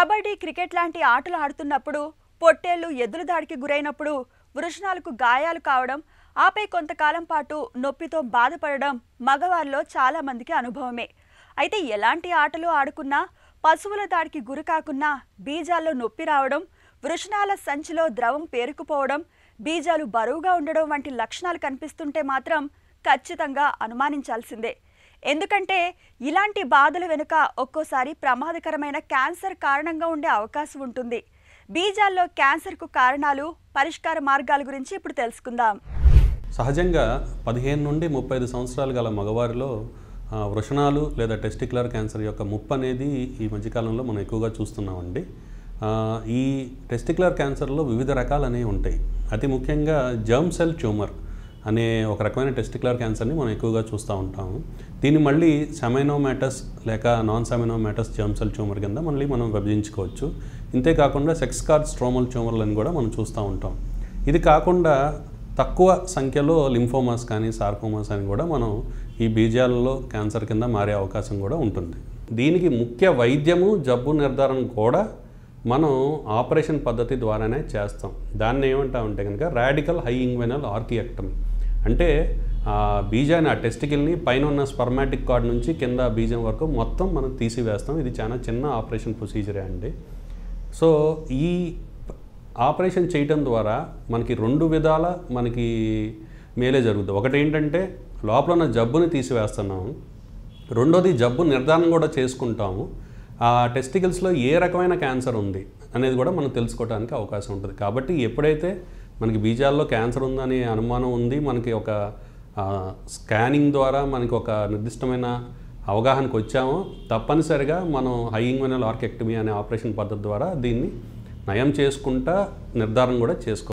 Kabaddi, cricket లాంటి ఆటలు ఆడుతున్నప్పుడు పొట్టేళ్లు ఎద్దుల దాడికి గురైనప్పుడు వృషణాలకు గాయాలు కావడం, ఆపై కొంతకాలం పాటు నొప్పితో బాధపడడం మగవారిలో చాలా మందికి అనుభవమే. అయితే ఎలాంటి ఆటలు ఆడుకున్నా పశువుల దాడికి గురి కాకున్నా బీజాల్లో నొప్పి రావడం, వృషణాల సంచిలో ద్రవం పేరుకుపోవడం, బీజాలు బరువుగా ఉండడం వంటి లక్షణాలు కనిపిస్తుంటే మాత్రం ఖచ్చితంగా అనుమానించాల్సిందే. ఎందుకంటే ఇలాంటి బాధల వెనుక ఒక్కోసారి ప్రమాదకరమైన క్యాన్సర్ కారణంగా ఉండే అవకాశం ఉంటుంది. బీజాల్లో క్యాన్సర్కు కారణాలు, పరిష్కార మార్గాల గురించి ఇప్పుడు తెలుసుకుందాం. సహజంగా 15 నుండి 35 సంవత్సరాలు గల మగవారిలో వృషణాలు లేదా టెస్టిక్యులర్ క్యాన్సర్ యొక్క ముప్పు అనేది ఈ మధ్యకాలంలో మనం ఎక్కువగా చూస్తున్నామండి. ఈ టెస్టిక్యులర్ క్యాన్సర్లో వివిధ రకాలు అనేవి ఉంటాయి. అతి ముఖ్యంగా జర్మ్ సెల్ ట్యూమర్ అనే ఒక రకమైన టెస్టిక్యులర్ క్యాన్సర్ని మనం ఎక్కువగా చూస్తూ ఉంటాము. దీన్ని మళ్ళీ సెమైనోమాటస్ లేక నాన్ సెమైనోమాటస్ జర్మ్ సెల్ ట్యూమర్ కింద మళ్ళీ మనం విభజించుకోవచ్చు. ఇంతేకాకుండా సెక్స్ కార్డ్ స్ట్రోమల్ ట్యూమర్లను కూడా మనం చూస్తూ ఉంటాం. ఇది కాకుండా తక్కువ సంఖ్యలో లింఫోమాస్ కానీ సార్కోమాస్ అని కూడా మనం ఈ బీజాలలో క్యాన్సర్ కింద మారే అవకాశం కూడా ఉంటుంది. దీనికి ముఖ్య వైద్యము, జబ్బు నిర్ధారణ కూడా మనం ఆపరేషన్ పద్ధతి ద్వారానే చేస్తాం. దాన్ని ఏమంటామంటే కనుక రాడికల్ హై ఇంగ్వెనల్ ఆర్కియెక్టమీ. అంటే బీజాన్ని, ఆ టెస్టికల్ని పైన ఉన్న స్పర్మాటిక్ కార్డ్ నుంచి కింద బీజం వరకు మొత్తం మనం తీసివేస్తాం. ఇది చాలా చిన్న ఆపరేషన్ ప్రొసీజరే అండి. సో ఈ ఆపరేషన్ చేయటం ద్వారా మనకి 2 విధాల మనకి మేలే జరుగుతుంది. ఒకటి ఏంటంటే లోపల ఉన్న జబ్బుని తీసివేస్తున్నాము, రెండోది జబ్బు నిర్ధారణ కూడా చేసుకుంటాము. ఆ టెస్టికల్స్లో ఏ రకమైన క్యాన్సర్ ఉంది అనేది కూడా మనం తెలుసుకోవడానికి అవకాశం ఉంటుంది. కాబట్టి ఎప్పుడైతే మనకి బీజాల్లో క్యాన్సర్ ఉందని అనుమానం ఉంది, మనకి ఒక స్కానింగ్ ద్వారా మనకి ఒక నిర్దిష్టమైన అవగాహనకు వచ్చామో తప్పనిసరిగా మనం హై ఇంగ్వెనల్ ఆర్కియెక్టమీ అనే ఆపరేషన్ పద్ధతి ద్వారా దీన్ని నయం చేసుకుంటా నిర్ధారణ కూడా చేసుకోవాలి.